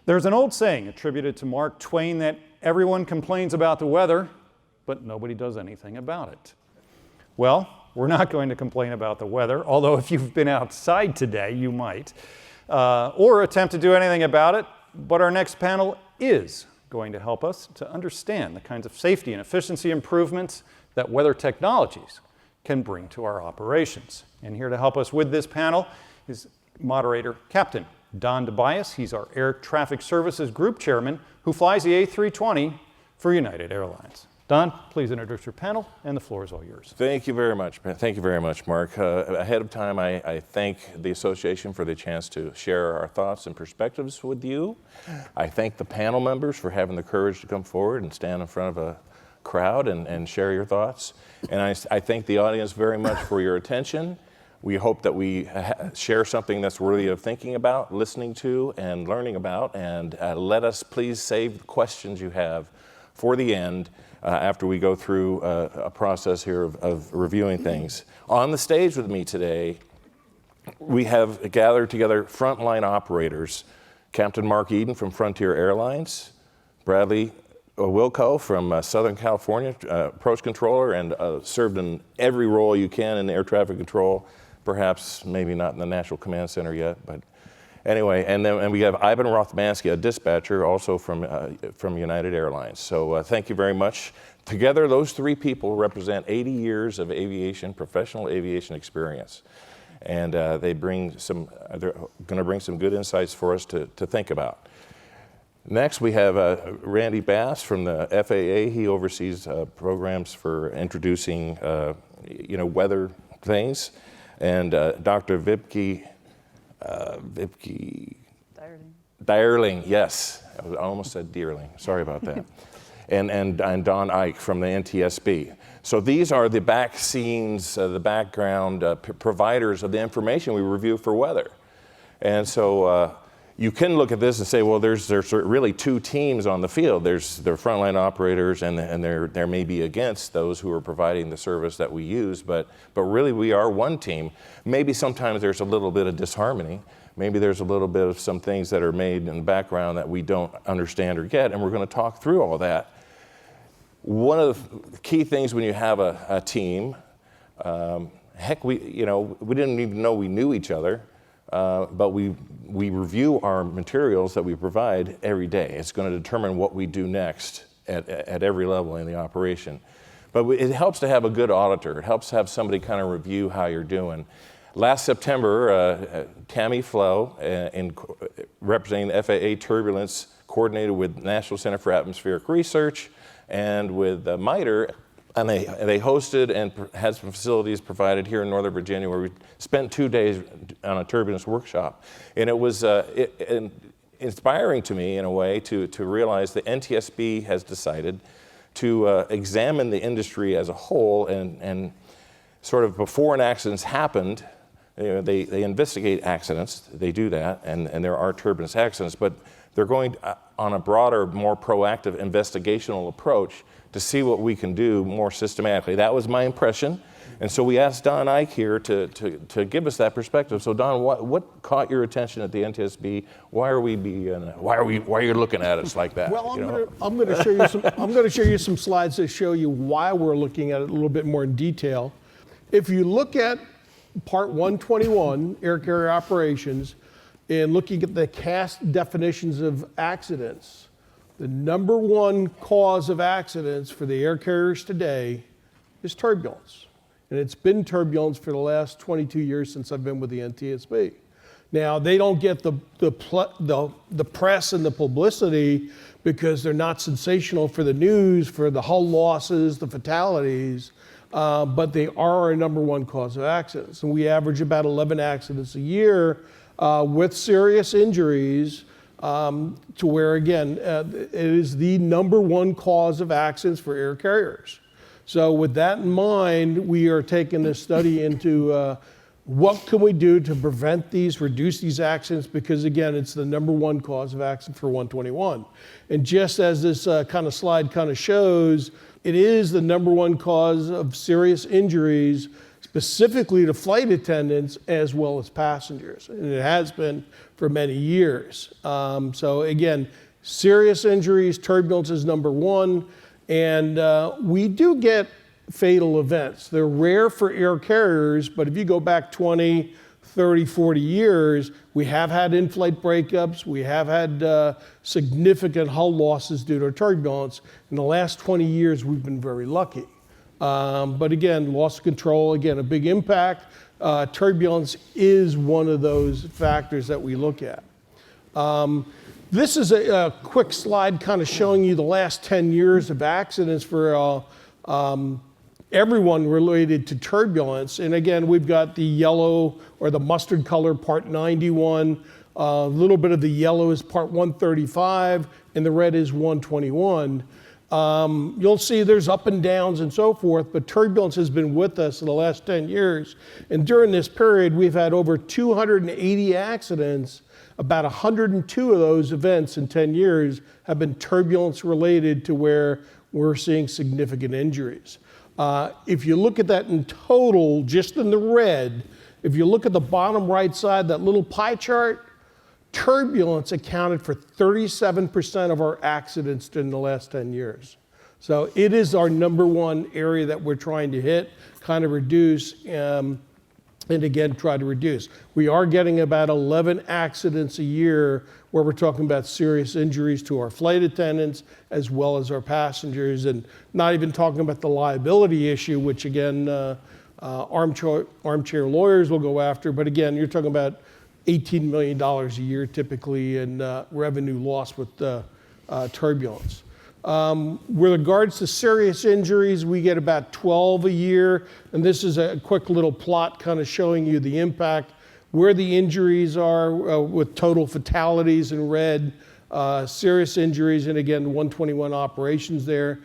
There's an old saying attributed to Mark Twain that everyone complains about the weather, but nobody does anything about it. Well, we're not going to complain about the weather, although if you've been outside today, you might, or attempt to do anything about it, but our next panel is going to help us to understand the kinds of safety and efficiency improvements that weather technologies can bring to our operations. And here to help us with this panel is Moderator Captain Don Dobias. He's our Air Traffic Services Group Chairman who flies the A320 for United Airlines. Don, please introduce your panel, and the floor is all yours. Thank you very much. Thank you very much, Mark. Ahead of time, I thank the association for the chance to share our thoughts and perspectives with you. I thank the panel members for having the courage to come forward and stand in front of a crowd and share your thoughts. And I thank the audience very much for your attention. We hope that we share something that's worthy of thinking about, listening to, and learning about. And let us please save the questions you have for the end after we go through a process here of reviewing things. On the stage with me today, we have gathered together frontline operators, Captain Mark Eden from Frontier Airlines, Bradley Wilcko from Southern California, approach controller, and served in every role you can in air traffic control. Perhaps maybe not in the National Command Center yet, but anyway. And we have Ivan Rothmansky, a dispatcher, also from United Airlines. So thank you very much. Together, those three people represent 80 years of professional aviation experience. And they're going to bring some good insights for us to think about. Next, we have Randy Bass from the FAA. He oversees programs for introducing, weather things. And Dr. Weibke, Deierling, yes. I almost said Deierling. Sorry about that. and Don Eick from the NTSB. So these are the back scenes, the background providers of the information we review for weather. And so you can look at this and say, well, there's really two teams on the field. There's the frontline operators, and there may be against those who are providing the service that we use, but really we are one team. Maybe sometimes there's a little bit of disharmony. Maybe there's a little bit of some things that are made in the background that we don't understand or get, and we're going to talk through all that. One of the key things when you have a team, we didn't even know we knew each other. But we review our materials that we provide every day. It's going to determine what we do next at every level in the operation. But it helps to have a good auditor. It helps to have somebody kind of review how you're doing. Last September, Tammy Flo, representing the FAA Turbulence, coordinated with National Center for Atmospheric Research and with MITRE, and they hosted and had some facilities provided here in Northern Virginia where we spent 2 days on a turbulence workshop. And it was inspiring to me in a way to realize that NTSB has decided to examine the industry as a whole and sort of before an accident's happened, they investigate accidents, they do that, and there are turbulence accidents, but they're going on a broader, more proactive investigational approach to see what we can do more systematically. That was my impression. And so we asked Don Eick here to give us that perspective. So Don, what caught your attention at the NTSB? Why are you looking at us like that? Well, I'm going to show you some slides that show you why we're looking at it a little bit more in detail. If you look at Part 121, Air Carrier Operations, and looking at the CAST definitions of accidents, the number one cause of accidents for the air carriers today is turbulence. And it's been turbulence for the last 22 years since I've been with the NTSB. Now, they don't get the press and the publicity because they're not sensational for the news, for the hull losses, the fatalities, but they are our number one cause of accidents. And we average about 11 accidents a year with serious injuries, to where, again, it is the number one cause of accidents for air carriers. So with that in mind, we are taking this study into what can we do to prevent these, reduce these accidents, because again, it's the number one cause of accident for 121. And just as this kind of slide kind of shows, it is the number one cause of serious injuries, specifically to flight attendants as well as passengers. And it has been for many years. So again, serious injuries, turbulence is number one. And we do get fatal events. They're rare for air carriers, but if you go back 20, 30, 40 years, we have had in-flight breakups. We have had significant hull losses due to turbulence. In the last 20 years, we've been very lucky. But again, loss of control, again, a big impact. Turbulence is one of those factors that we look at. This is a quick slide kind of showing you the last 10 years of accidents for everyone related to turbulence. And again, we've got the yellow or the mustard color, part 91. A little bit of the yellow is part 135, and the red is 121. You'll see there's up and downs and so forth, but turbulence has been with us in the last 10 years. And during this period, we've had over 280 accidents. About 102 of those events in 10 years have been turbulence related to where we're seeing significant injuries. If you look at that in total, just in the red, if you look at the bottom right side, that little pie chart, turbulence accounted for 37% of our accidents in the last 10 years. So it is our number one area that we're trying to hit, kind of reduce, and again, try to reduce. We are getting about 11 accidents a year where we're talking about serious injuries to our flight attendants as well as our passengers, and not even talking about the liability issue, which again, armchair lawyers will go after. But again, you're talking about $18 million a year typically in revenue loss with turbulence. With regards to serious injuries, we get about 12 a year, and this is a quick little plot kind of showing you the impact, where the injuries are with total fatalities in red, serious injuries, and again, 121 operations there.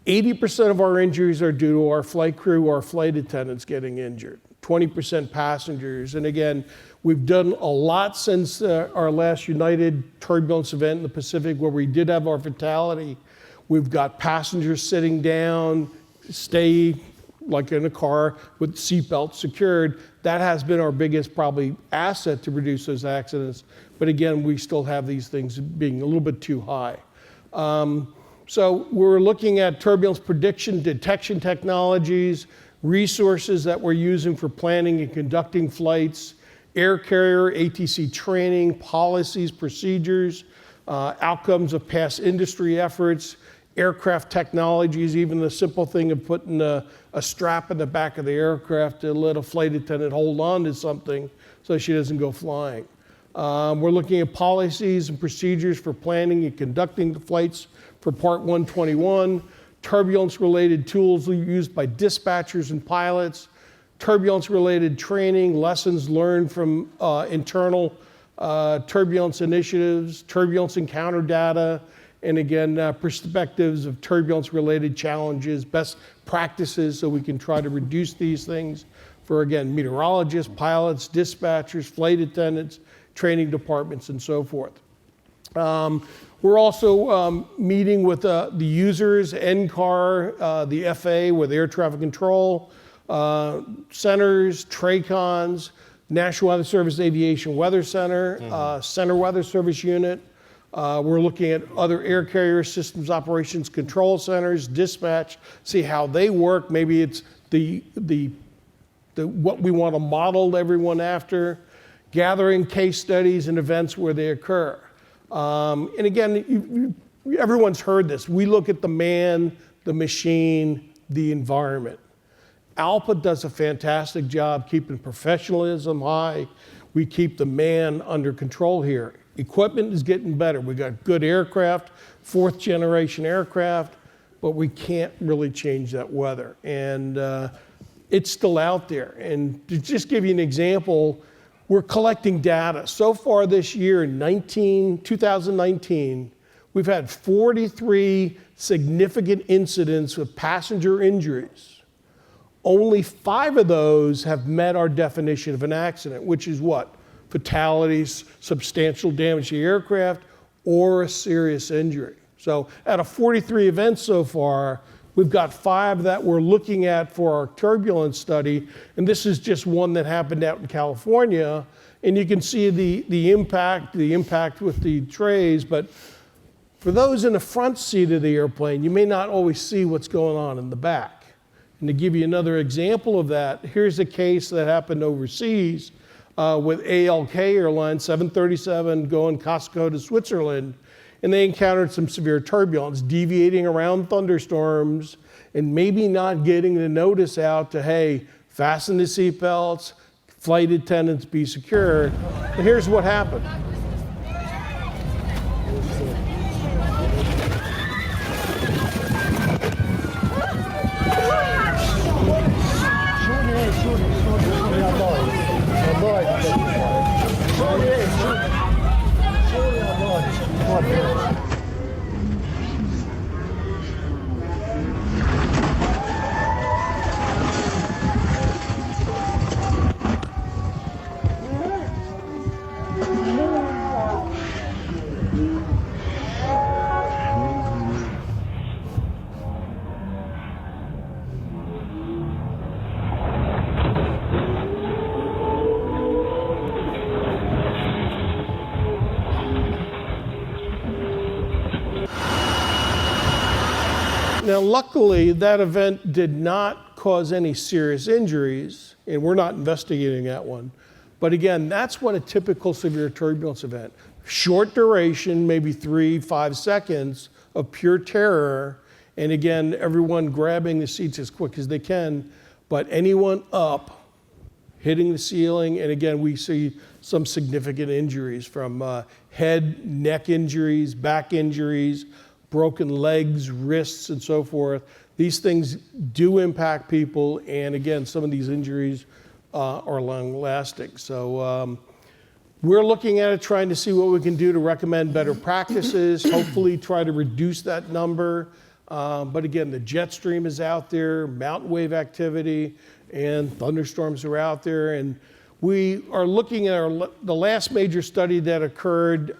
80% of our injuries are due to our flight crew or flight attendants getting injured, 20% passengers. And again, we've done a lot since our last United turbulence event in the Pacific where we did have our fatality. We've got passengers sitting down, stay like in a car with seatbelts secured. That has been our biggest probably asset to reduce those accidents. But again, we still have these things being a little bit too high. So we're looking at turbulence prediction, detection technologies, resources that we're using for planning and conducting flights, air carrier, ATC training, policies, procedures, outcomes of past industry efforts, aircraft technologies, even the simple thing of putting a strap in the back of the aircraft to let a flight attendant hold on to something so she doesn't go flying. We're looking at policies and procedures for planning and conducting the flights for Part 121, turbulence-related tools used by dispatchers and pilots, turbulence-related training, lessons learned from internal turbulence initiatives, turbulence encounter data, and again, perspectives of turbulence-related challenges, best practices so we can try to reduce these things for, again, meteorologists, pilots, dispatchers, flight attendants, training departments, and so forth. We're also meeting with the users, NCAR, the FAA with air traffic control, centers, TRACONs, National Weather Service Aviation Weather Center, Center Weather Service Unit. We're looking at other air carrier systems operations control centers, dispatch, see how they work. Maybe it's what we want to model everyone after, gathering case studies and events where they occur. And again, everyone's heard this. We look at the man, the machine, the environment. ALPA does a fantastic job keeping professionalism high. We keep the man under control here. Equipment is getting better. We got good aircraft, fourth generation aircraft, but we can't really change that weather. And it's still out there. And to just give you an example, we're collecting data. So far this year, in 2019, we've had 43 significant incidents with passenger injuries. Only 5 of those have met our definition of an accident, which is what? Fatalities, substantial damage to the aircraft, or a serious injury. So out of 43 events so far, We've got 5 that we're looking at for our turbulence study, and this is just one that happened out in California. And you can see the impact with the trays, but for those in the front seat of the airplane, you may not always see what's going on in the back. And to give you another example of that, here's a case that happened overseas with ALK Airlines, 737 going Costco to Switzerland, and they encountered some severe turbulence, deviating around thunderstorms, and maybe not getting the notice out to, hey, fasten the seatbelts, flight attendants be secure. And here's what happened. Now, luckily, that event did not cause any serious injuries, and we're not investigating that one. But again, that's what a typical severe turbulence event. Short duration, maybe 3-5 seconds of pure terror, and again, everyone grabbing the seats as quick as they can, but anyone up, hitting the ceiling, and again, we see some significant injuries from head, neck injuries, back injuries, broken legs, wrists, and so forth. These things do impact people, and again, some of these injuries are long-lasting. So we're looking at it, trying to see what we can do to recommend better practices, hopefully try to reduce that number. But again, the jet stream is out there, mountain wave activity, and thunderstorms are out there. And we are looking at the last major study that occurred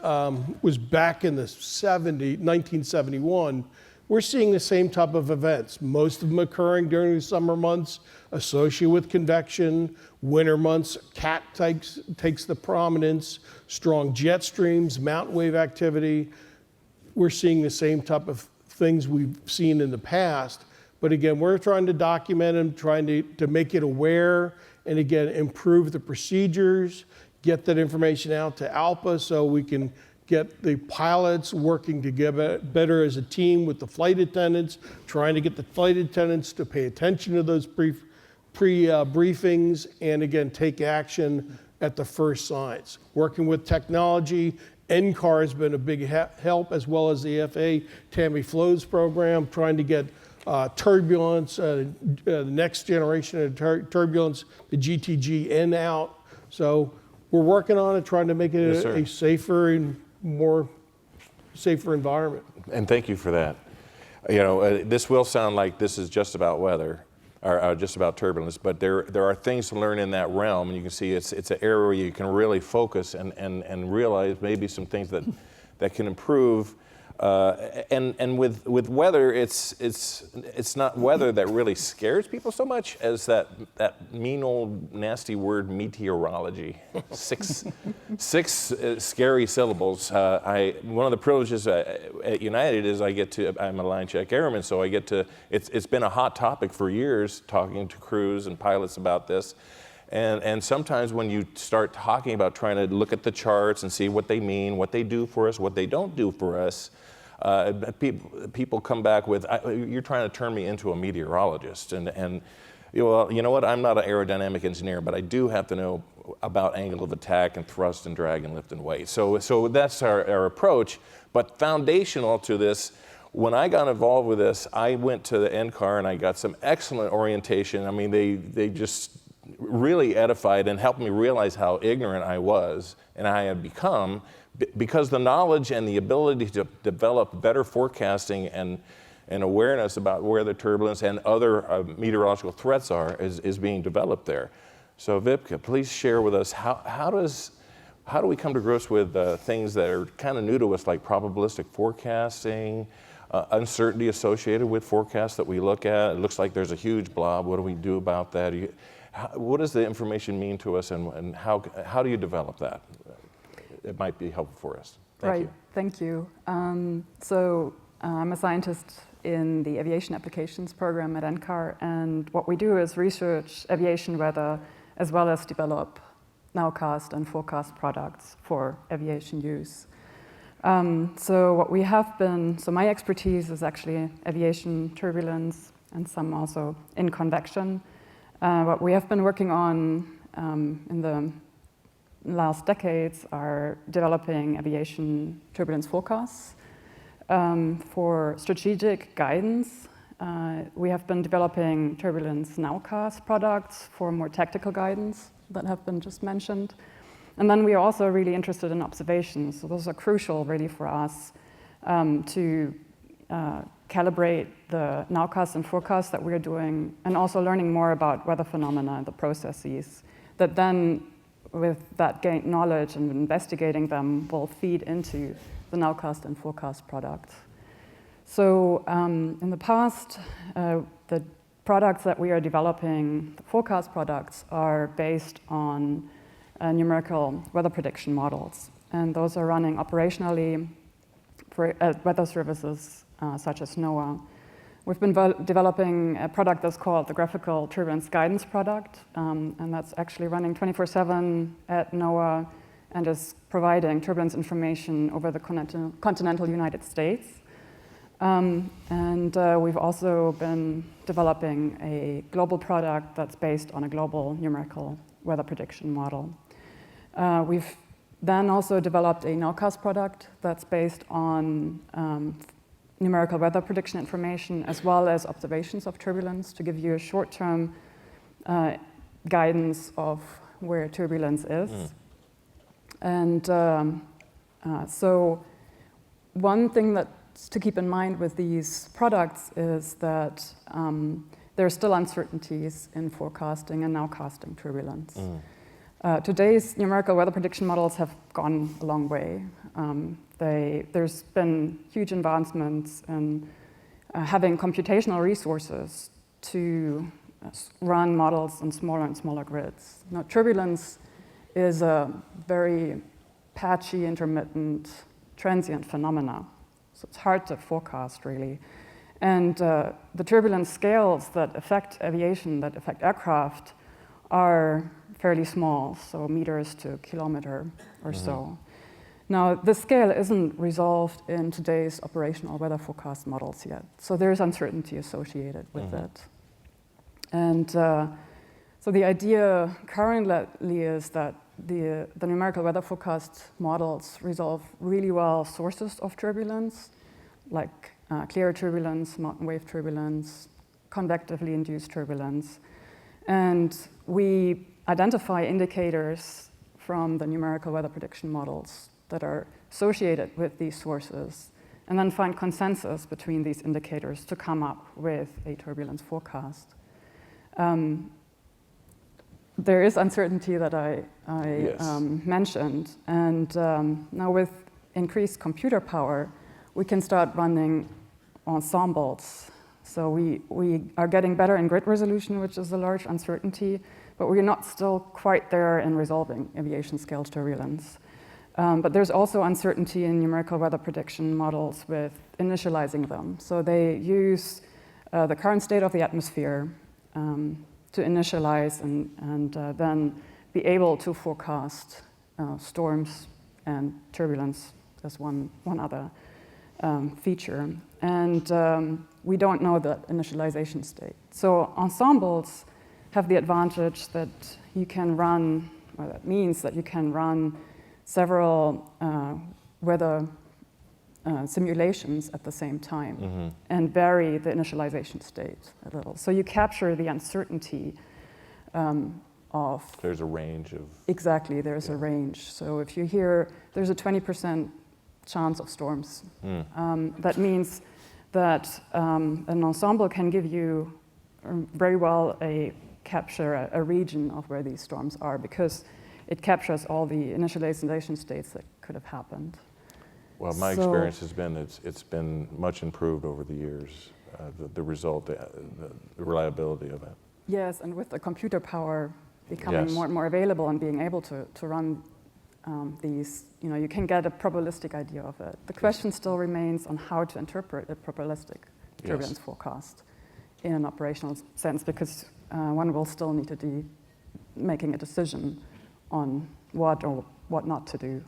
was back in the 1971. We're seeing the same type of events, most of them occurring during the summer months, associated with convection. Winter months, Capt takes the prominence, strong jet streams, mountain wave activity. We're seeing the same type of things we've seen in the past. But again, we're trying to document them, trying to make it aware, and again, improve the procedures, get that information out to ALPA so we can get the pilots working together better as a team with the flight attendants, trying to get the flight attendants to pay attention to those pre-briefings, and again, take action at the first signs. Working with technology, NCAR has been a big help, as well as the FAA Tammy Flows program, trying to get turbulence, the next generation of turbulence, the GTG-N out. So we're working on it, trying to make it a safer and more safer environment. And thank you for that. You know, this will sound like this is just about weather, or just about turbulence, but there are things to learn in that realm, and you can see it's an area where you can really focus and realize maybe some things that can improve. And with weather, it's not weather that really scares people so much as that mean old nasty word meteorology. Six scary syllables. One of the privileges at United is I'm a line check airman, so it's been a hot topic for years, talking to crews and pilots about this. And sometimes when you start talking about trying to look at the charts and see what they mean, what they do for us, what they don't do for us, people come back with, you're trying to turn me into a meteorologist. And well, you know what, I'm not an aerodynamic engineer, but I do have to know about angle of attack and thrust and drag and lift and weight. So that's our approach. But foundational to this, when I got involved with this, I went to the NCAR and I got some excellent orientation. I mean, they just really edified and helped me realize how ignorant I was and I had become, because the knowledge and the ability to develop better forecasting and awareness about where the turbulence and other meteorological threats are is being developed there. So Weibke, please share with us how do we come to grips with things that are kind of new to us, like probabilistic forecasting, uncertainty associated with forecasts that we look at? It looks like there's a huge blob. What do we do about that? What does the information mean to us, and how do you develop that? It might be helpful for us. Thank you. Thank you. I'm a scientist in the Aviation Applications program at NCAR, and what we do is research aviation weather as well as develop nowcast and forecast products for aviation use. So my expertise is actually aviation turbulence and some also in convection. What we have been working on in the last decades are developing aviation turbulence forecasts. For strategic guidance, we have been developing turbulence nowcast products for more tactical guidance that have been just mentioned. And then we are also really interested in observations. So those are crucial really for us to calibrate the nowcast and forecast that we're doing, and also learning more about weather phenomena and the processes that then, with that gained knowledge and investigating them, will feed into the nowcast and forecast products. So in the past, the products that we are developing, the forecast products, are based on numerical weather prediction models. And those are running operationally for weather services such as NOAA. We've been developing a product that's called the Graphical Turbulence Guidance Product, and that's actually running 24/7 at NOAA and is providing turbulence information over the continental United States. We've also been developing a global product that's based on a global numerical weather prediction model. We've then also developed a nowcast product that's based on numerical weather prediction information as well as observations of turbulence to give you a short-term guidance of where turbulence is. And so one thing that's to keep in mind with these products is that there are still uncertainties in forecasting and nowcasting turbulence. Today's numerical weather prediction models have gone a long way. There's been huge advancements in having computational resources to run models on smaller and smaller grids. Now, turbulence is a very patchy, intermittent, transient phenomena. So it's hard to forecast, really. And the turbulence scales that affect aviation, that affect aircraft, are fairly small, so meters to a kilometer or so. Now, this scale isn't resolved in today's operational weather forecast models yet. So there's uncertainty associated with it. And so the idea currently is that the numerical weather forecast models resolve really well sources of turbulence, like clear turbulence, mountain wave turbulence, convectively induced turbulence. And we identify indicators from the numerical weather prediction models that are associated with these sources, and then find consensus between these indicators to come up with a turbulence forecast. There is uncertainty that I mentioned, and now with increased computer power, we can start running ensembles. So we are getting better in grid resolution, which is a large uncertainty, but we're not still quite there in resolving aviation scale turbulence. But there's also uncertainty in numerical weather prediction models with initializing them. So they use the current state of the atmosphere to initialize and then be able to forecast storms and turbulence as one other feature. And we don't know that initialization state. So ensembles have the advantage that you can run, well, that means that you can run several weather simulations at the same time and vary the initialization state a little. So you capture the uncertainty of... There's a range of... Exactly, there's a range. So if you hear there's a 20% chance of storms, that means that an ensemble can give you very well capture a region of where these storms are, because it captures all the initialization states that could have happened. Well, my experience has been it's been much improved over the years, the result, the reliability of it. Yes, and with the computer power becoming Yes. more and more available and being able to run these, you can get a probabilistic idea of it. The question still remains on how to interpret a probabilistic turbulence forecast in an operational sense, because one will still need to be making a decision on what or what not to do.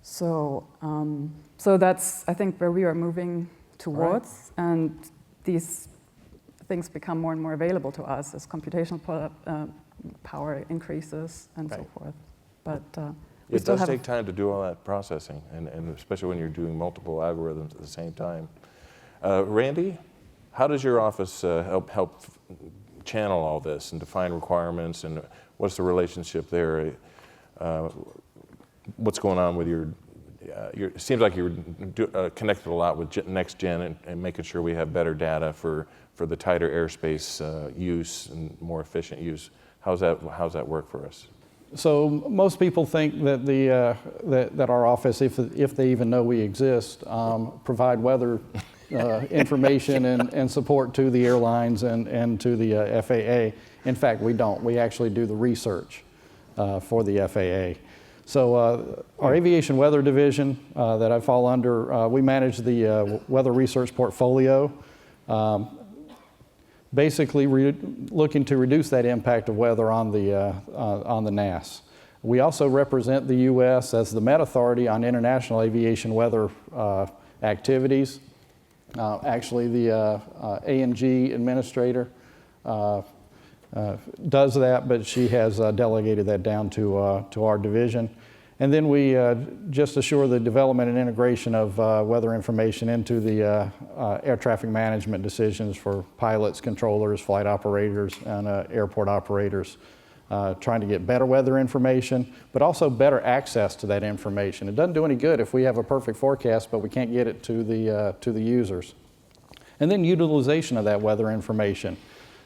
So, so that's, I think, where we are moving towards, and these things become more and more available to us as computational power increases and so forth. But it does take time to do all that processing, and especially when you're doing multiple algorithms at the same time. Randy, how does your office help channel all this and define requirements, and what's the relationship there? What's going on with it seems like you're connected a lot with NextGen and making sure we have better data for the tighter airspace use and more efficient use. How's that work for us? So most people think that that our office, if they even know we exist, provide weather information and support to the airlines and to the FAA. In fact, we don't. We actually do the research for the FAA. So our Aviation Weather division that I fall under, we manage the weather research portfolio, basically looking to reduce that impact of weather on the NAS. We also represent the U.S. as the Met Authority on international aviation weather activities. Actually, the A&G administrator does that, but she has delegated that down to our division. And then we just assure the development and integration of weather information into the air traffic management decisions for pilots, controllers, flight operators, and airport operators, trying to get better weather information, but also better access to that information. It doesn't do any good if we have a perfect forecast, but we can't get it to the users. And then utilization of that weather information.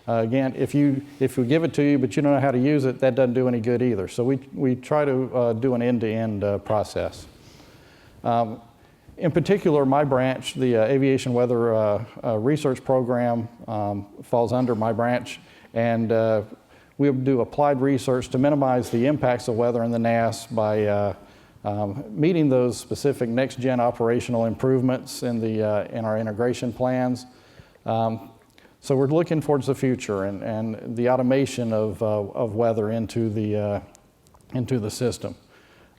Again, if we give it to you, but you don't know how to use it, that doesn't do any good either. So we try to do an end-to-end process. In particular, my branch, the Aviation Weather Research Program, falls under my branch, and we do applied research to minimize the impacts of weather in the NAS by meeting those specific NextGen operational improvements in our integration plans. So we're looking towards the future and the automation of weather into the system.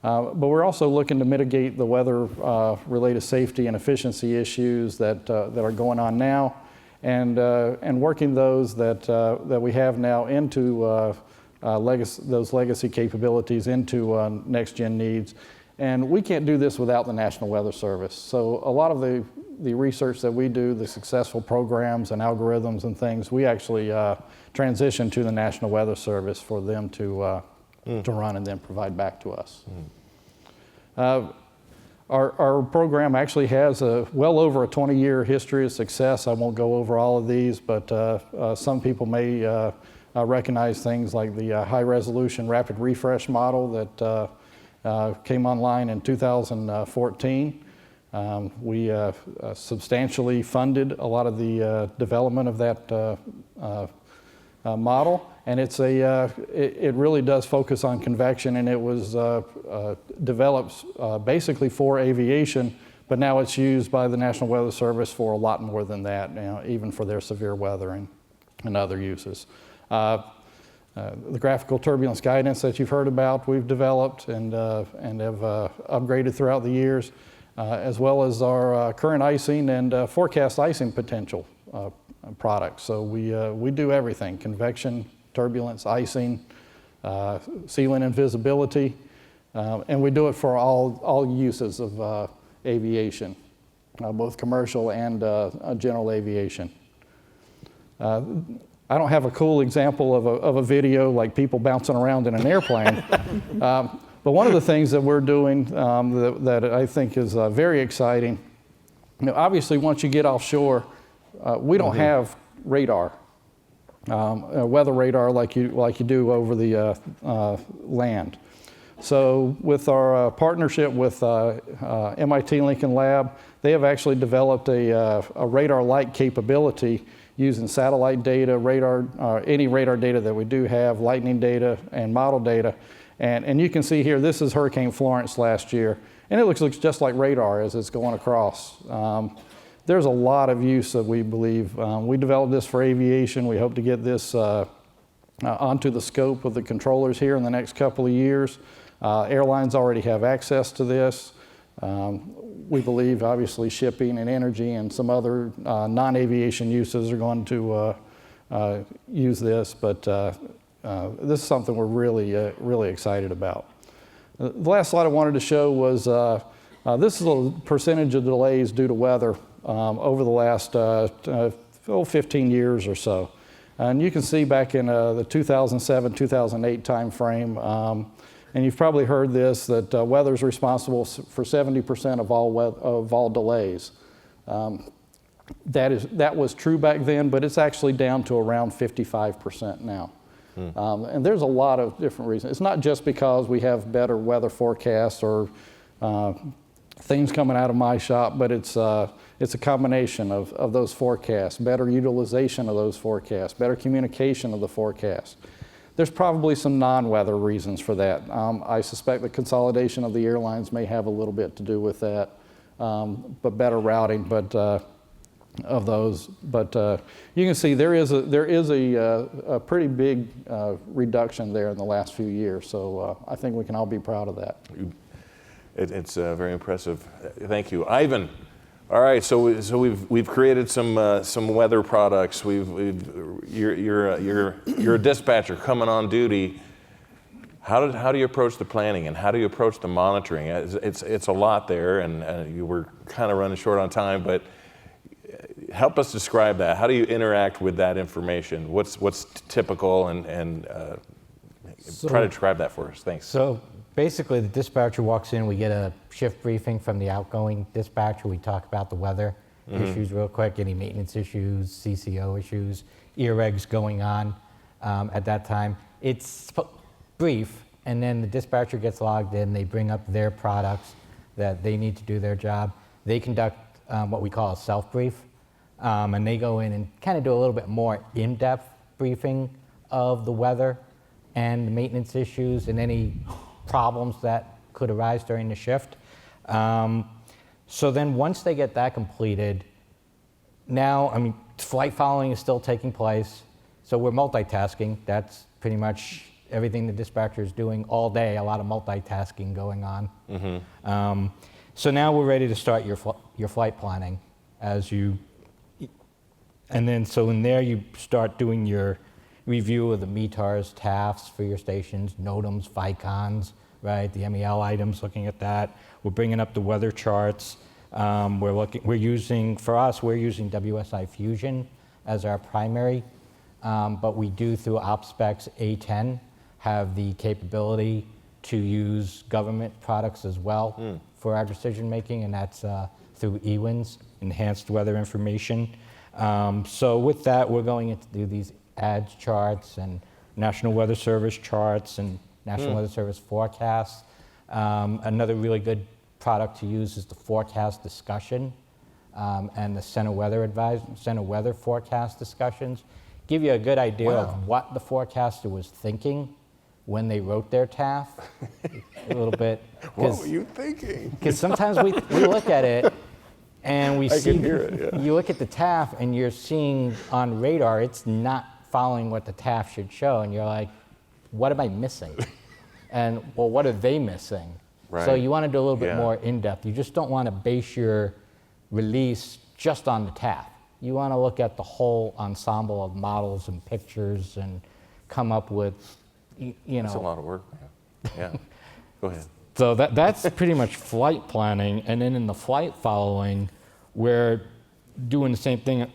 But we're also looking to mitigate the weather-related safety and efficiency issues that are going on now, and working those that we have now into those legacy capabilities into NextGen needs. And we can't do this without the National Weather Service. So a lot of the research that we do, the successful programs and algorithms and things, we actually transition to the National Weather Service for them to run and then provide back to us. Our program actually has well over a 20-year history of success. I won't go over all of these, but some people may recognize things like the high-resolution rapid refresh model that came online in 2014. We substantially funded a lot of the development of that model, and it really does focus on convection, and it was developed basically for aviation, but now it's used by the National Weather Service for a lot more than that, even for their severe weather and other uses. The graphical turbulence guidance that you've heard about, we've developed and have upgraded throughout the years, as well as our current icing and forecast icing potential products. So we do everything: convection, turbulence, icing, sealing and visibility, and we do it for all uses of aviation, both commercial and general aviation. I don't have a cool example of a video like people bouncing around in an airplane, but one of the things that we're doing that I think is very exciting, obviously once you get offshore, we don't have radar, weather radar like you do over the land. So with our partnership with MIT Lincoln Lab, they have actually developed a radar-like capability using satellite data, radar, any radar data that we do have, lightning data, and model data. And you can see here, this is Hurricane Florence last year, and it looks just like radar as it's going across. There's a lot of use that we believe. We developed this for aviation. We hope to get this onto the scope of the controllers here in the next couple of years. Airlines already have access to this. We believe, obviously, shipping and energy and some other non-aviation uses are going to use this, but this is something we're really excited about. The last slide I wanted to show was this is a percentage of delays due to weather over the last 15 years or so. And you can see back in the 2007-2008 timeframe, and you've probably heard this, that weather is responsible for 70% of all delays. That was true back then, but it's actually down to around 55% now. And there's a lot of different reasons. It's not just because we have better weather forecasts or things coming out of my shop, but it's a combination of those forecasts, better utilization of those forecasts, better communication of the forecast. There's probably some non-weather reasons for that. I suspect the consolidation of the airlines may have a little bit to do with that, but better routing of those. But you can see there is a pretty big reduction there in the last few years. So I think we can all be proud of that. It's very impressive. Thank you, Ivan. All right, so we've created some weather products. You're a dispatcher coming on duty. How do you approach the planning and how do you approach the monitoring? It's a lot there, and you were kind of running short on time, but help us describe that. How do you interact with that information? What's typical, and try to describe that for us. Thanks. So basically, the dispatcher walks in, we get a shift briefing from the outgoing dispatcher. We talk about the weather issues real quick, any maintenance issues, CCO issues, earregs going on at that time. It's brief, and then the dispatcher gets logged in. They bring up their products that they need to do their job. They conduct what we call a self-brief, and they go in and kind of do a little bit more in-depth briefing of the weather and the maintenance issues and any problems that could arise during the shift. So then once they get that completed, now, flight following is still taking place, so we're multitasking. That's pretty much everything the dispatcher is doing all day, a lot of multitasking going on. So now we're ready to start your flight planning and then so in there you start doing your review of the METARs, TAFs for your stations, NOTAMs, FICONs, right? The MEL items, looking at that. We're bringing up the weather charts. We're using WSI Fusion as our primary, but we do through OpSpecs A10 have the capability to use government products as well for our decision making, and that's through EWINS, Enhanced Weather Information. So with that, we're going to do these ADS charts and National Weather Service charts and National Weather Service forecasts. Another really good product to use is the forecast discussion and the Center Weather forecast discussions. Give you a good idea of what the forecaster was thinking when they wrote their TAF. A little bit. What were you thinking? Because sometimes we look at it and we see, can hear it, yeah. You look at the TAF and you're seeing on radar, it's not following what the TAF should show, and you're like, what am I missing? And, well, what are they missing? Right. So you want to do a little bit more in-depth. You just don't want to base your release just on the TAF. You want to look at the whole ensemble of models and pictures and come up with, That's a lot of work, man. Yeah. Go ahead. So that's pretty much flight planning. And then in the flight following, we're doing the same thing.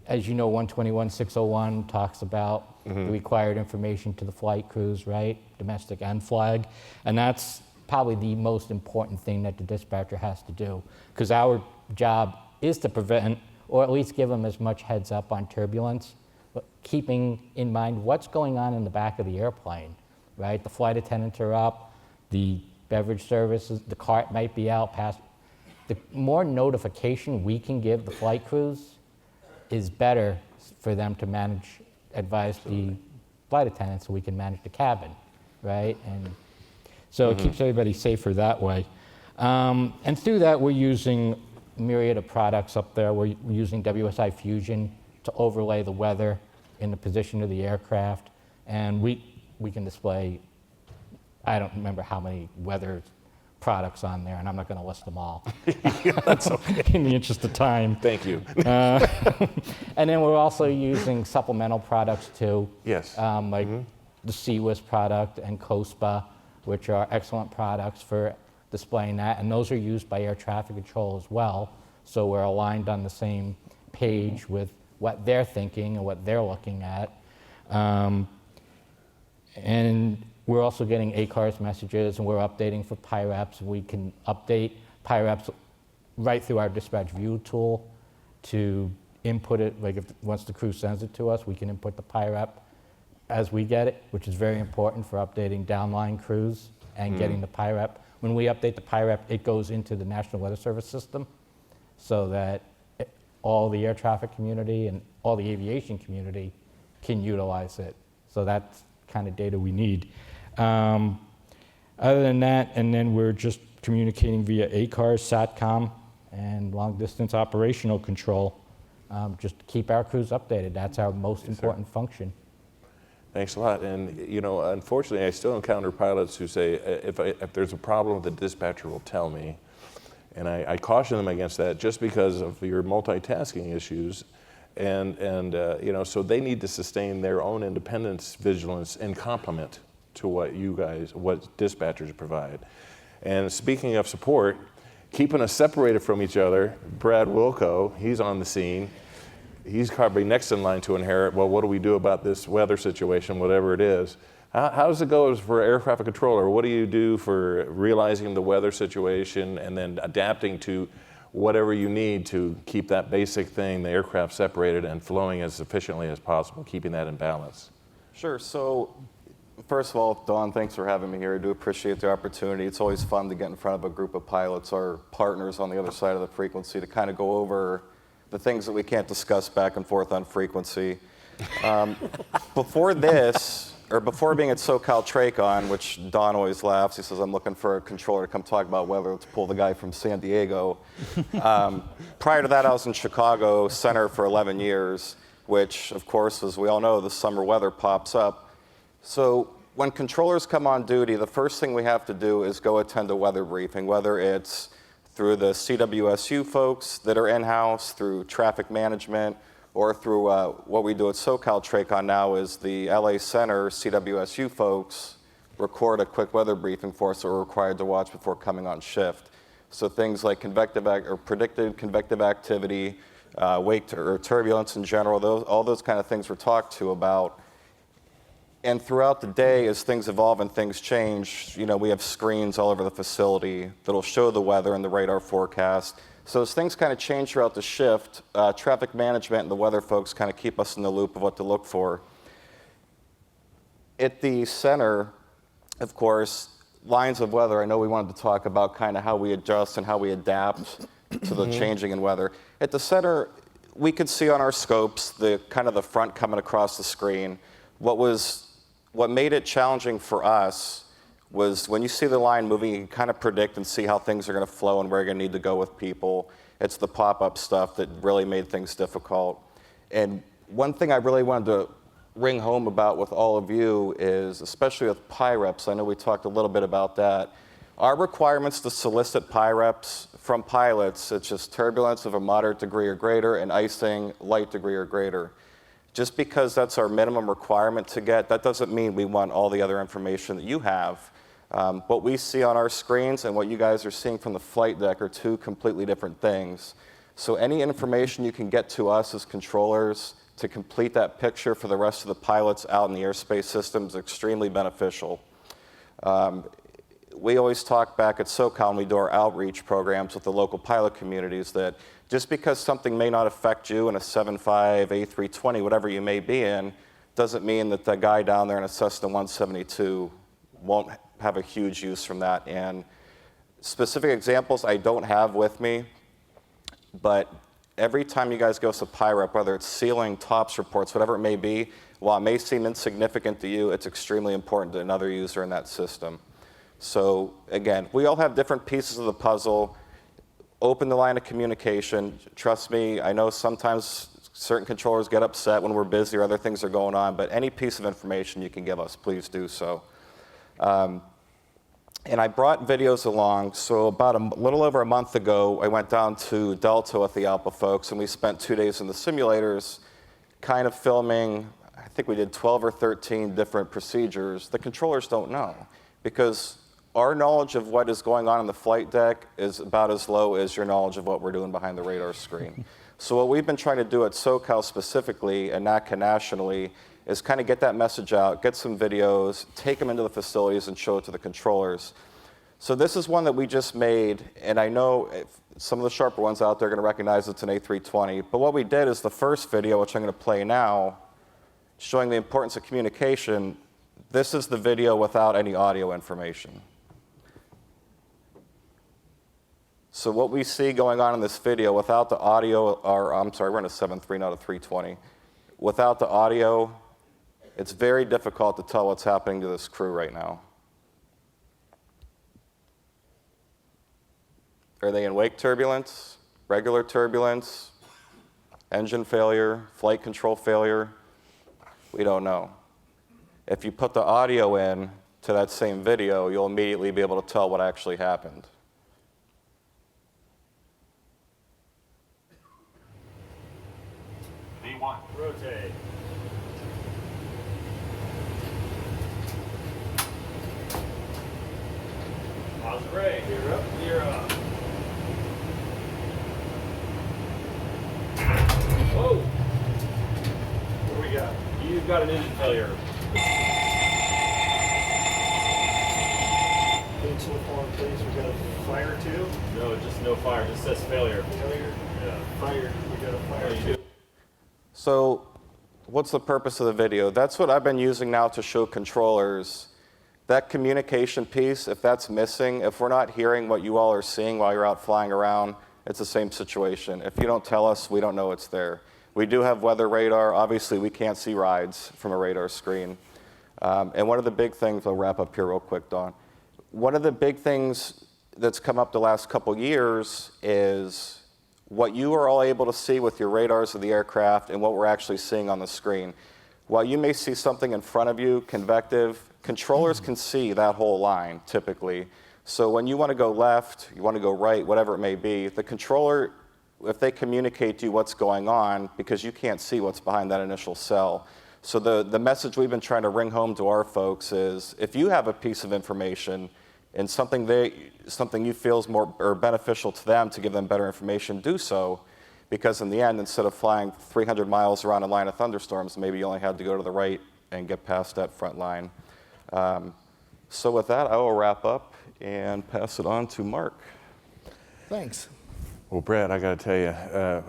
As you know, 121.601 talks about the required information to the flight crews, right? Domestic and flag. And that's probably the most important thing that the dispatcher has to do, because our job is to prevent, or at least give them as much heads up on turbulence, but keeping in mind what's going on in the back of the airplane, right? The flight attendants are up, the beverage services, the cart might be out past. The more notification we can give the flight crews is better for them to manage, advise the flight attendants so we can manage the cabin, right? And so it keeps everybody safer that way. And through that, we're using a myriad of products up there. We're using WSI Fusion to overlay the weather in the position of the aircraft. And we can display, I don't remember how many weather products on there, and I'm not going to list them all. That's okay. In the interest of time. Thank you. And then we're also using supplemental products too. Yes. Like the CWIS product and COSPA, which are excellent products for displaying that. And those are used by air traffic control as well. So we're aligned on the same page with what they're thinking and what they're looking at. And we're also getting ACARS messages, and we're updating for PIREPs. We can update PIREPs right through our dispatch view tool to input it. Like once the crew sends it to us, we can input the PIREP as we get it, which is very important for updating downline crews and getting the PIREP. When we update the PIREP, it goes into the National Weather Service system so that all the air traffic community and all the aviation community can utilize it. So that's kind of data we need. Other than that, and then we're just communicating via ACARS, SATCOM, and long distance operational control, just to keep our crews updated. That's our most important function. Thanks a lot. And you know, unfortunately, I still encounter pilots who say, if there's a problem, the dispatcher will tell me. And I caution them against that just because of your multitasking issues. And you know, so they need to sustain their own independence, vigilance, and complement to what what dispatchers provide. And speaking of support, keeping us separated from each other, Brad Wilcko, he's on the scene. He's probably next in line to inherit, well, what do we do about this weather situation, whatever it is? How does it go for air traffic controller? What do you do for realizing the weather situation and then adapting to whatever you need to keep that basic thing, the aircraft separated and flowing as efficiently as possible, keeping that in balance? Sure. So first of all, Don, thanks for having me here. I do appreciate the opportunity. It's always fun to get in front of a group of pilots, our partners on the other side of the frequency, to kind of go over the things that we can't discuss back and forth on frequency. Before this, or before being at SoCal TRACON, which Don always laughs, he says, I'm looking for a controller to come talk about weather. Let's pull the guy from San Diego. Prior to that, I was in Chicago Center for 11 years, which, of course, as we all know, the summer weather pops up. So when controllers come on duty, the first thing we have to do is go attend a weather briefing, whether it's through the CWSU folks that are in-house, through traffic management, or through what we do at SoCal TRACON now is the LA Center CWSU folks record a quick weather briefing for us that we're required to watch before coming on shift. So things like predicted convective activity, wake or turbulence in general, all those kind of things we're talked to about. And throughout the day, as things evolve and things change, you know, we have screens all over the facility that'll show the weather and the radar forecast. So as things kind of change throughout the shift, traffic management and the weather folks kind of keep us in the loop of what to look for. At the center, of course, lines of weather, I know we wanted to talk about kind of how we adjust and how we adapt to the changing in weather. At the center, we could see on our scopes the kind of the front coming across the screen. What made it challenging for us was when you see the line moving, you can kind of predict and see how things are going to flow and where you're going to need to go with people. It's the pop-up stuff that really made things difficult. And one thing I really wanted to ring home about with all of you is, especially with PIREPs, I know we talked a little bit about that, our requirements to solicit PIREPs from pilots, it's just turbulence of a moderate degree or greater and icing light degree or greater. Just because that's our minimum requirement to get, that doesn't mean we want all the other information that you have. What we see on our screens and what you guys are seeing from the flight deck are two completely different things. So any information you can get to us as controllers to complete that picture for the rest of the pilots out in the airspace system is extremely beneficial. We always talk back at SoCal when we do our outreach programs with the local pilot communities that just because something may not affect you in a 7.5, A320, whatever you may be in, doesn't mean that the guy down there in a Cessna 172 won't have a huge use from that. And specific examples I don't have with me, but every time you guys go to PIREP, whether it's ceiling, tops reports, whatever it may be, while it may seem insignificant to you, it's extremely important to another user in that system. So again, we all have different pieces of the puzzle. Open the line of communication. Trust me, I know sometimes certain controllers get upset when we're busy or other things are going on, but any piece of information you can give us, please do so. And I brought videos along. So about a little over a month ago, I went down to Delta with the ALPA folks, and we spent 2 days in the simulators kind of filming. I think we did 12 or 13 different procedures. The controllers don't know, because our knowledge of what is going on the flight deck is about as low as your knowledge of what we're doing behind the radar screen. So what we've been trying to do at SoCal specifically, and NACA nationally, is kind of get that message out, get some videos, take them into the facilities and show it to the controllers. So this is one that we just made, and I know some of the sharper ones out there are going to recognize it's an A320, but what we did is the first video, which I'm going to play now, showing the importance of communication. This is the video without any audio information. So what we see going on in this video without the audio, or I'm sorry, we're in a 7.3, not a 320. Without the audio, it's very difficult to tell what's happening to this crew right now. Are they in wake turbulence, regular turbulence, engine failure, flight control failure? We don't know. If you put the audio in to that same video, you'll immediately be able to tell what actually happened. V1, rotate. Positive ray, gear up, gear up. Whoa! What do we got? You've got an engine failure. Into the form, please. We got a fire too? No, just no fire. Just says failure. Failure? Yeah. Fire. We got a fire. Oh, you do? So what's the purpose of the video? That's what I've been using now to show controllers. That communication piece, if that's missing, if we're not hearing what you all are seeing while you're out flying around, it's the same situation. If you don't tell us, we don't know it's there. We do have weather radar. Obviously, we can't see rides from a radar screen. And one of the big things, I'll wrap up here real quick, Dawn. One of the big things that's come up the last couple years is what you are all able to see with your radars of the aircraft and what we're actually seeing on the screen. While you may see something in front of you, convective, controllers can see that whole line, typically. So when you want to go left, you want to go right, whatever it may be, the controller, if they communicate to you what's going on, because you can't see what's behind that initial cell. So the message we've been trying to ring home to our folks is, if you have a piece of information and something you feel is more or beneficial to them to give them better information, do so. Because in the end, instead of flying 300 miles around a line of thunderstorms, maybe you only had to go to the right and get past that front line. So with that, I will wrap up and pass it on to Mark. Thanks. Well, Brad, I got to tell you,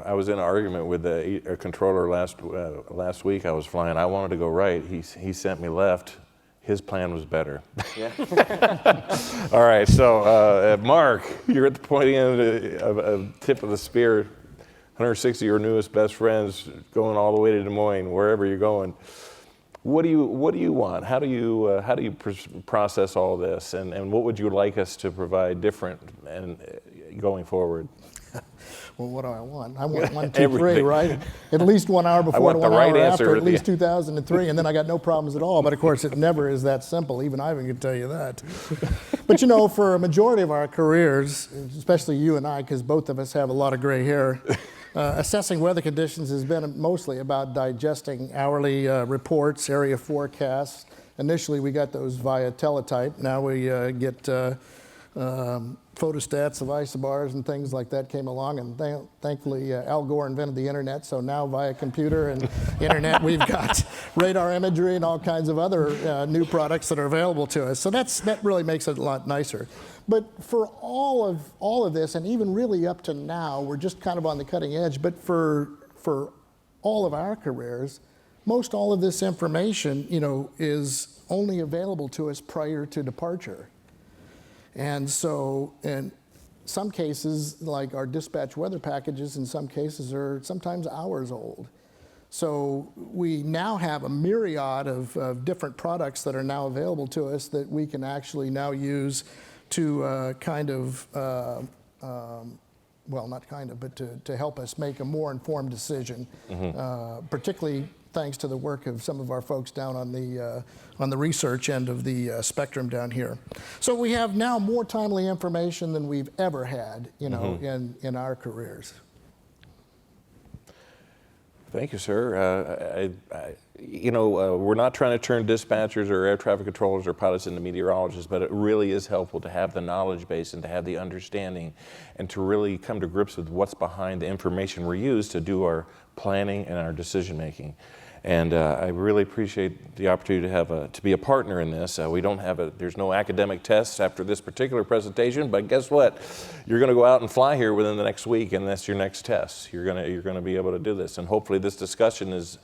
I was in an argument with a controller last week. I was flying. I wanted to go right. He sent me left. His plan was better. Yeah. All right, so Mark, you're at the pointy end of tip of the spear. 160 of your newest best friends going all the way to Des Moines, wherever you're going. What do you want? How do you process all this, and what would you like us to provide different and going forward? Well, what do I want? I want 1, 2, 3, right? At least 1 hour before and 1 hour after, at least 2003, and then I got no problems at all. But of course, it never is that simple. Even Ivan can tell you that. But you know, for a majority of our careers, especially you and I, because both of us have a lot of gray hair, assessing weather conditions has been mostly about digesting hourly reports, area forecasts. Initially, we got those via teletype. Now we get photostats of isobars and things like that came along, and thankfully Al Gore invented the internet, so now via computer and internet we've got radar imagery and all kinds of other new products that are available to us. So that really makes it a lot nicer. But for all of this, and even really up to now, we're just kind of on the cutting edge, but for all of our careers, most all of this information, you know, is only available to us prior to departure. And so in some cases, like our dispatch weather packages in some cases are sometimes hours old. So we now have a myriad of different products that are now available to us that we can actually now use to well, not kind of, but to help us make a more informed decision, particularly thanks to the work of some of our folks down on the research end of the spectrum down here. So we have now more timely information than we've ever had, in our careers. Thank you, sir. We're not trying to turn dispatchers or air traffic controllers or pilots into meteorologists, but it really is helpful to have the knowledge base and to have the understanding and to really come to grips with what's behind the information we use to do our planning and our decision making. And I really appreciate the opportunity to be a partner in this. We don't have there's no academic tests after this particular presentation, but guess what? You're going to go out and fly here within the next week, and that's your next test. You're going to be able to do this, and hopefully this discussion is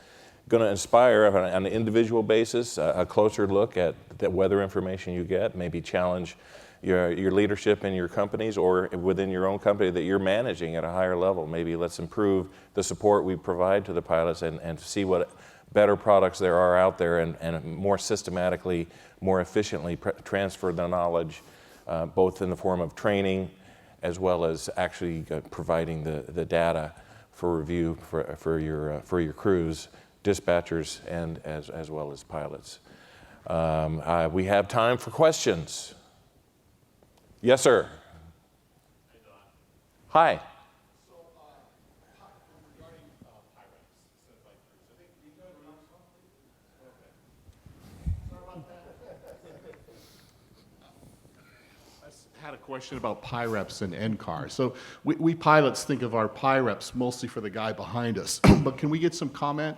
going to inspire on an individual basis a closer look at the weather information you get, maybe challenge your leadership in your companies or within your own company that you're managing at a higher level. Maybe let's improve the support we provide to the pilots and see what better products there are out there and more systematically, more efficiently transfer the knowledge, both in the form of training as well as actually providing the data for review for your crews, dispatchers, and as well as pilots. We have time for questions. Yes, sir. Hi. I had a question about PIREPs and NCAR. So we pilots think of our PIREPs mostly for the guy behind us, but can we get some comment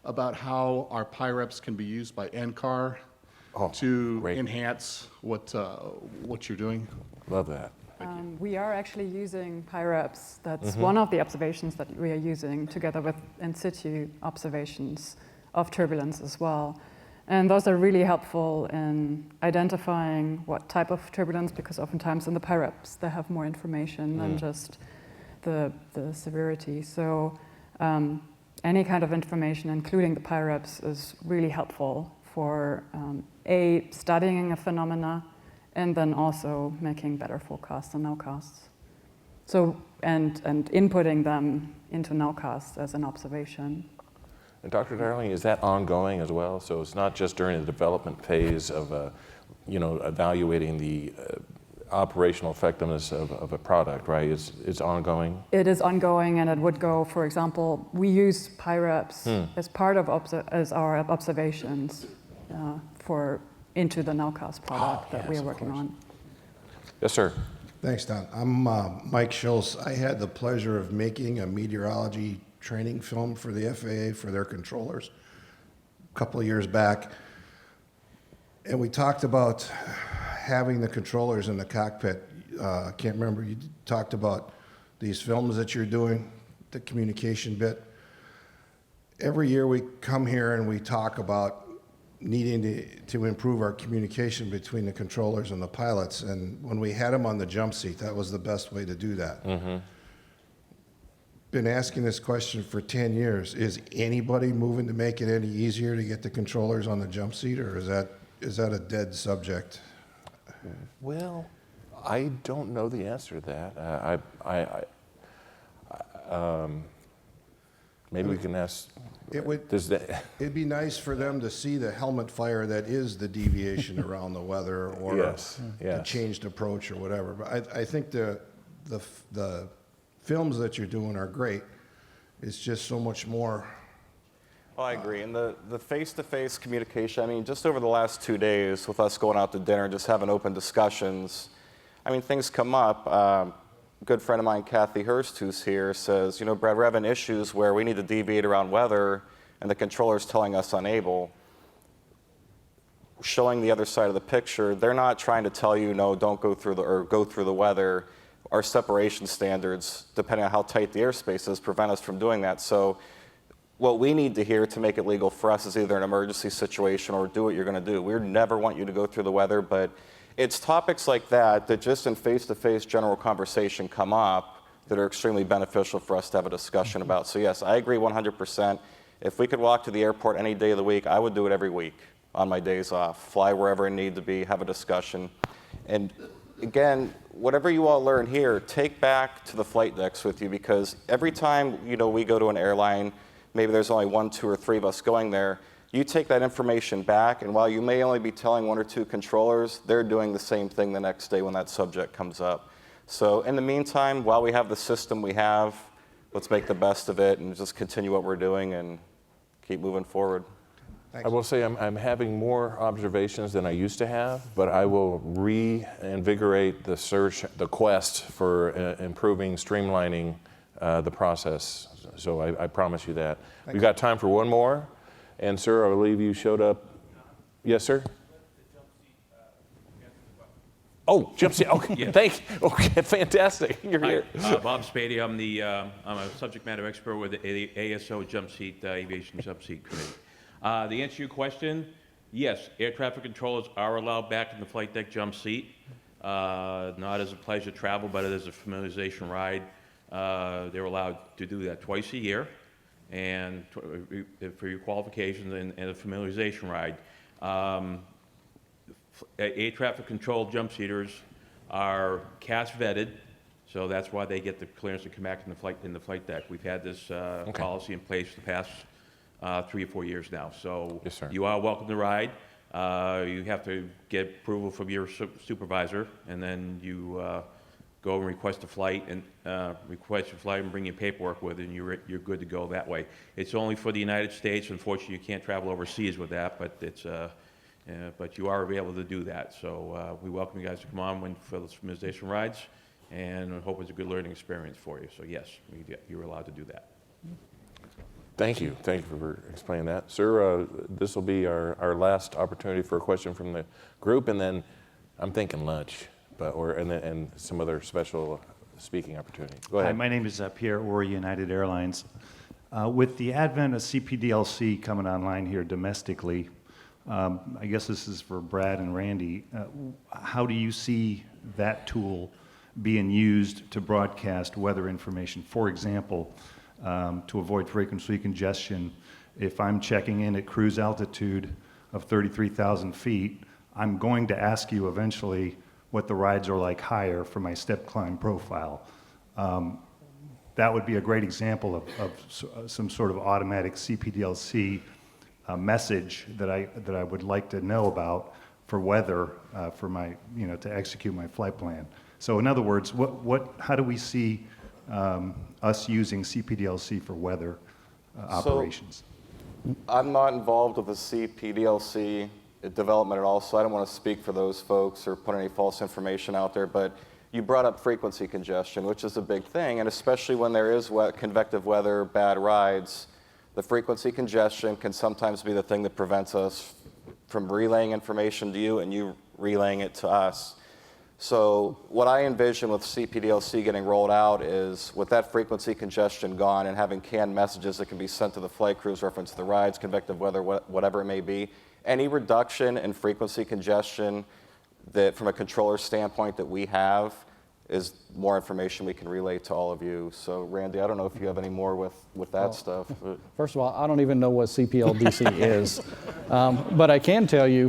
about how our PIREPs can be used by NCAR to enhance what you're doing? Love that. We are actually using PIREPs. That's one of the observations that we are using together with in situ observations of turbulence as well. And those are really helpful in identifying what type of turbulence, because oftentimes in the PIREPs they have more information than just the severity. So any kind of information, including the PIREPs, is really helpful for studying a phenomena and then also making better forecasts and nowcasts. So and inputting them into nowcasts as an observation. And Dr. Deierling, is that ongoing as well? So it's not just during the development phase of, evaluating the operational effectiveness of a product, right? It's ongoing? It is ongoing, and it would go, for example, we use PIREPs as part of as our observations into the nowcast product that we are working on. Yes, sir. Thanks, Don. I'm Mike Schultz. I had the pleasure of making a meteorology training film for the FAA for their controllers a couple of years back. And we talked about having the controllers in the cockpit. I can't remember, you talked about these films that you're doing, the communication bit. Every year we come here and we talk about needing to improve our communication between the controllers and the pilots. And when we had them on the jump seat, that was the best way to do that. Been asking this question for 10 years. Is anybody moving to make it any easier to get the controllers on the jump seat, or is that a dead subject? Well, I don't know the answer to that. Maybe we can ask. It'd be nice for them to see the helmet fire that is the deviation around the weather, or the changed approach, or whatever. But I think the films that you're doing are great. It's just so much more. Well, I agree. And the face-to-face communication, I mean, just over the last 2 days with us going out to dinner and just having open discussions, I mean, things come up. A good friend of mine, Kathy Hurst, who's here, says, Brad, we're having issues where we need to deviate around weather and the controller's telling us unable. Showing the other side of the picture, they're not trying to tell you, no, don't go through the weather. Our separation standards, depending on how tight the airspace is, prevent us from doing that. So what we need to hear to make it legal for us is either an emergency situation or do what you're going to do. We never want you to go through the weather, but it's topics like that that just in face-to-face general conversation come up that are extremely beneficial for us to have a discussion about. So yes, I agree 100%. If we could walk to the airport any day of the week, I would do it every week on my days off, fly wherever I need to be, have a discussion. And again, whatever you all learn here, take back to the flight decks with you, because every time we go to an airline, maybe there's only 1, 2, or 3 of us going there, you take that information back, and while you may only be telling 1 or 2 controllers, they're doing the same thing the next day when that subject comes up. So in the meantime, while we have the system we have, let's make the best of it and just continue what we're doing and keep moving forward. I will say I'm having more observations than I used to have, but I will reinvigorate the search, the quest for improving, streamlining the process. So I promise you that. We've got time for one more. And sir, I believe you showed up. Yes, sir? Oh, jump seat. Okay, Yeah. thank you. Okay, fantastic. You're here. Hi, Bob Spady. I'm a subject matter expert with the ASO Jump Seat, Aviation Jump Seat Committee. To answer your question, yes, air traffic controllers are allowed back in the flight deck jump seat, not as a pleasure travel, but as a familiarization ride. They're allowed to do that twice a year, and for your qualifications and a familiarization ride. Air traffic control jump seaters are CAS vetted, so that's why they get the clearance to come back in the flight deck. We've had this policy in place for the past 3 or 4 years now. So yes, sir. You are welcome to ride. You have to get approval from your supervisor, and then you go and request a flight and bring your paperwork with it, and you're good to go that way. It's only for the United States. Unfortunately, you can't travel overseas with that, but but you are able to do that. So we welcome you guys to come on for those familiarization rides, and I hope it's a good learning experience for you. So yes, you're allowed to do that. Thank you. Thank you for explaining that. Sir, this will be our last opportunity for a question from the group, and then I'm thinking lunch, and some other special speaking opportunity. Go ahead. Hi, my name is Pierre Orr, United Airlines. With the advent of CPDLC coming online here domestically, I guess this is for Brad and Randy, how do you see that tool being used to broadcast weather information? For example, to avoid frequency congestion, if I'm checking in at cruise altitude of 33,000 feet, I'm going to ask you eventually what the rides are like higher for my step climb profile. That would be a great example of some sort of automatic CPDLC message that I would like to know about for weather for my, to execute my flight plan. So in other words, how do we see us using CPDLC for weather operations? So, I'm not involved with the CPDLC development at all, so I don't want to speak for those folks or put any false information out there, but you brought up frequency congestion, which is a big thing, and especially when there is convective weather, bad rides, the frequency congestion can sometimes be the thing that prevents us from relaying information to you and you relaying it to us. So what I envision with CPDLC getting rolled out is with that frequency congestion gone and having canned messages that can be sent to the flight crews, reference to the rides, convective weather, whatever it may be, any reduction in frequency congestion that from a controller standpoint that we have is more information we can relay to all of you. So Randy, I don't know if you have any more with that stuff. First of all, I don't even know what CPLDC is, but I can tell you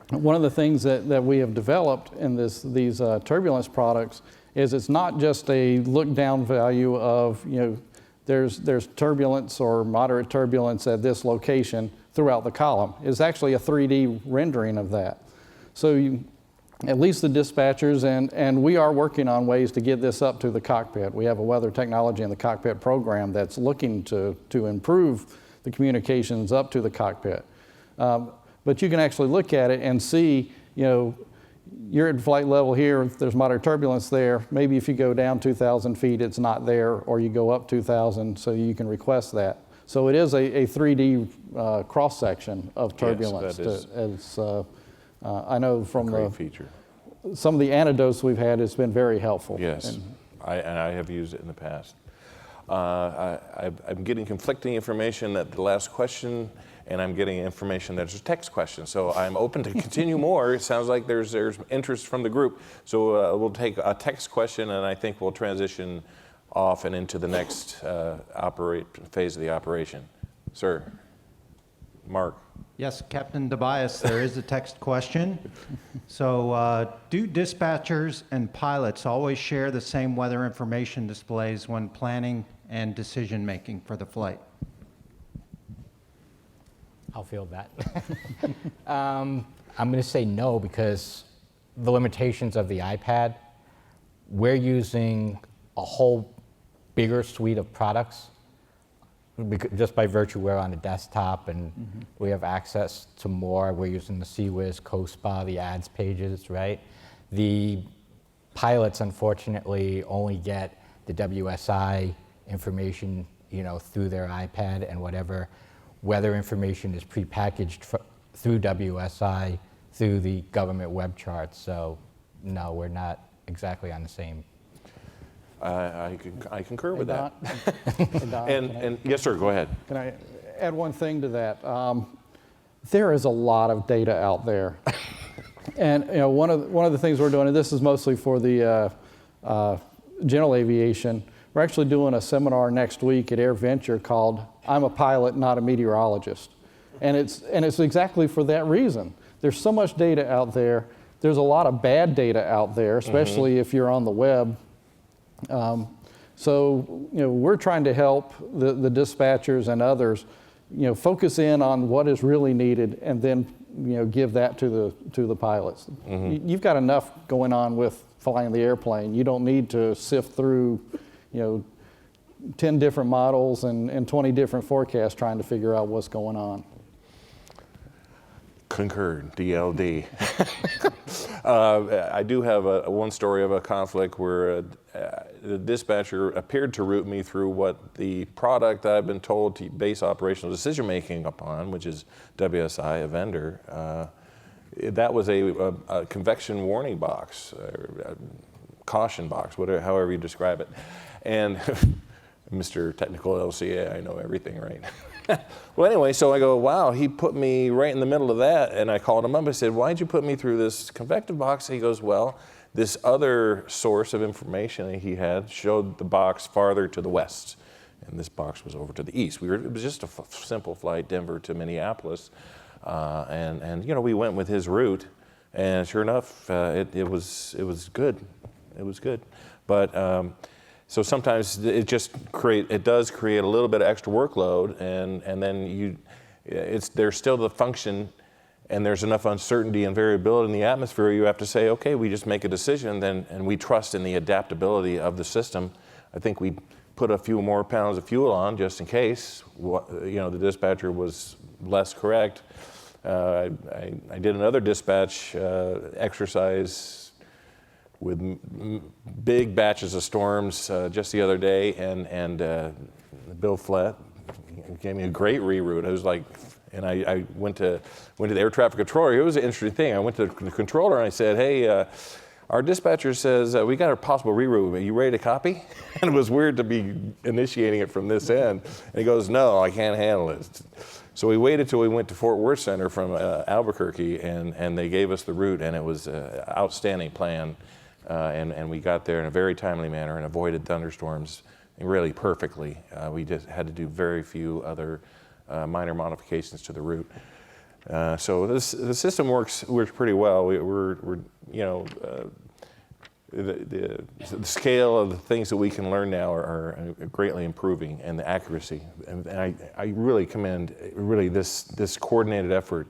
one of the things that we have developed in these turbulence products is it's not just a look down value of, there's turbulence or moderate turbulence at this location throughout the column. It's actually a 3D rendering of that. So at least the dispatchers, and we are working on ways to get this up to the cockpit. We have a weather technology in the cockpit program that's looking to improve the communications up to the cockpit. But you can actually look at it and see, you're at flight level here, there's moderate turbulence there. Maybe if you go down 2,000 feet, it's not there, or you go up 2,000, so you can request that. So it is a 3D cross-section of turbulence. Yes, that is. I know from great feature. Some of the anecdotes we've had, it's been very helpful. Yes, and I have used it in the past. I'm getting conflicting information at the last question, and I'm getting information that's a text question. So I'm open to continue more. It sounds like there's interest from the group. So we'll take a text question, and I think we'll transition off and into the next phase of the operation. Sir, Mark. Yes, Captain Dobias, there is a text question. So do dispatchers and pilots always share the same weather information displays when planning and decision making for the flight? I'll field that. I'm going to say no, because the limitations of the iPad, we're using a whole bigger suite of products just by virtue we're on a desktop, and we have access to more. We're using the CWIS, COSPA, the ads pages, right? The pilots, unfortunately, only get the WSI information, through their iPad, and whatever weather information is prepackaged through WSI, through the government web charts. So no, we're not exactly on the same. I concur with that. Don, and yes, sir, go ahead. Can I add one thing to that? There is a lot of data out there. And one of the things we're doing, and this is mostly for the general aviation, we're actually doing a seminar next week at AirVenture called "I'm a Pilot, Not a Meteorologist," and it's exactly for that reason. There's so much data out there. There's a lot of bad data out there, especially if you're on the web. So we're trying to help the dispatchers and others, focus in on what is really needed, and then give that to the pilots. You've got enough going on with flying the airplane. You don't need to sift through 10 different models and 20 different forecasts trying to figure out what's going on. Concurred, DLD. I do have one story of a conflict where the dispatcher appeared to route me through what the product that I've been told to base operational decision making upon, which is WSI, a vendor. That was a convection warning box, caution box, however you describe it. And Mr. Technical LCA, I know everything, right? Well, anyway, so I go, wow, he put me right in the middle of that. And I called him up. I said, why'd you put me through this convective box? He goes, well, this other source of information that he had showed the box farther to the west. And this box was over to the east. It was just a simple flight, Denver to Minneapolis. And we went with his route. And sure enough, it was good. It was good. But so sometimes it does create a little bit of extra workload, and then there's still the function, and there's enough uncertainty and variability in the atmosphere. You have to say, okay, we just make a decision, and we trust in the adaptability of the system. I think we put a few more pounds of fuel on just in case the dispatcher was less correct. I did another dispatch exercise with big batches of storms just the other day, and Bill Flett gave me a great reroute. I was like, and I went to the air traffic controller. It was an interesting thing. I went to the controller and I said, hey, our dispatcher says we got a possible reroute. Are you ready to copy? And it was weird to be initiating it from this end. And he goes, no, I can't handle it. So we waited till we went to Fort Worth Center from Albuquerque, and they gave us the route, and it was an outstanding plan. And we got there in a very timely manner and avoided thunderstorms really perfectly. We just had to do very few other minor modifications to the route. So the system works pretty well. The scale of the things that we can learn now are greatly improving, and the accuracy. And I really commend this coordinated effort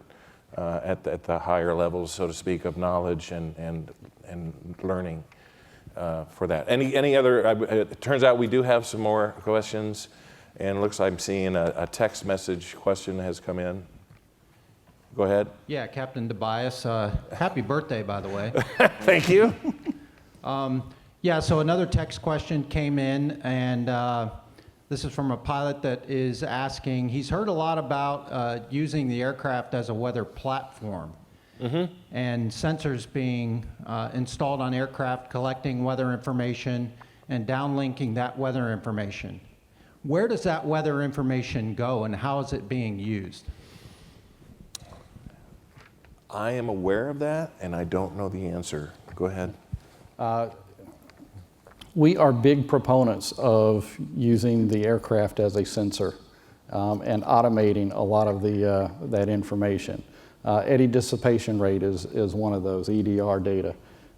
at the higher levels, so to speak, of knowledge and learning for that. Any other? It turns out we do have some more questions, and it looks like I'm seeing a text message question has come in. Go ahead. Yeah, Captain Dobias. Happy birthday, by the way. Thank you. Yeah, so another text question came in, and this is from a pilot that is asking, he's heard a lot about using the aircraft as a weather platform. And sensors being installed on aircraft, collecting weather information and downlinking that weather information. Where does that weather information go and how is it being used? I am aware of that, and I don't know the answer. Go ahead. We are big proponents of using the aircraft as a sensor and automating a lot of that information. Eddy dissipation rate is one of those, EDR data.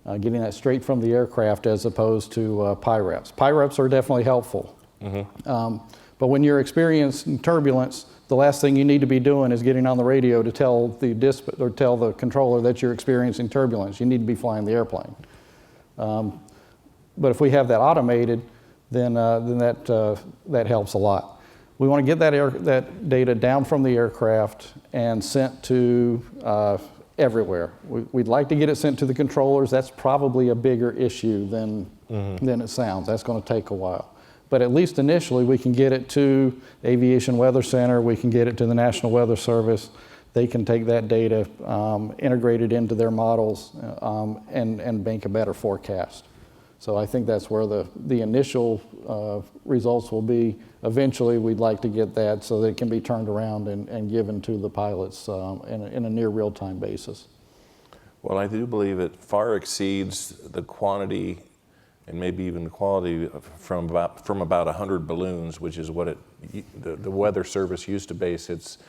Getting that straight from the aircraft as opposed to PIREPs. PIREPs are definitely helpful. But when you're experiencing turbulence, the last thing you need to be doing is getting on the radio to tell the controller that you're experiencing turbulence. You need to be flying the airplane. But if we have that automated, then that helps a lot. We want to get that data down from the aircraft and sent to everywhere. We'd like to get it sent to the controllers. That's probably a bigger issue than it sounds. That's going to take a while. But at least initially, we can get it to Aviation Weather Center. We can get it to the National Weather Service. They can take that data, integrate it into their models, and make a better forecast. So I think that's where the initial results will be. Eventually, we'd like to get that so that it can be turned around and given to the pilots in a near real-time basis. Well, I do believe it far exceeds the quantity and maybe even the quality from about 100 balloons, which is what the Weather Service used to base its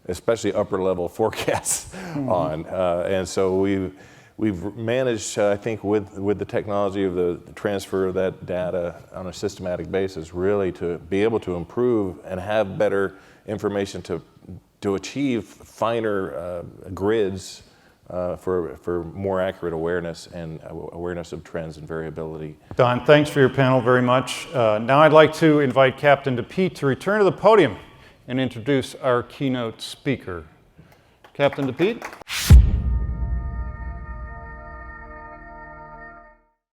especially upper-level forecasts on. And so we've managed, I think, with the technology of the transfer of that data on a systematic basis, really to be able to improve and have better information to achieve finer grids for more accurate awareness and awareness of trends and variability. Don, thanks for your panel very much. Now I'd like to invite Captain DePete to return to the podium and introduce our keynote speaker. Captain DePete.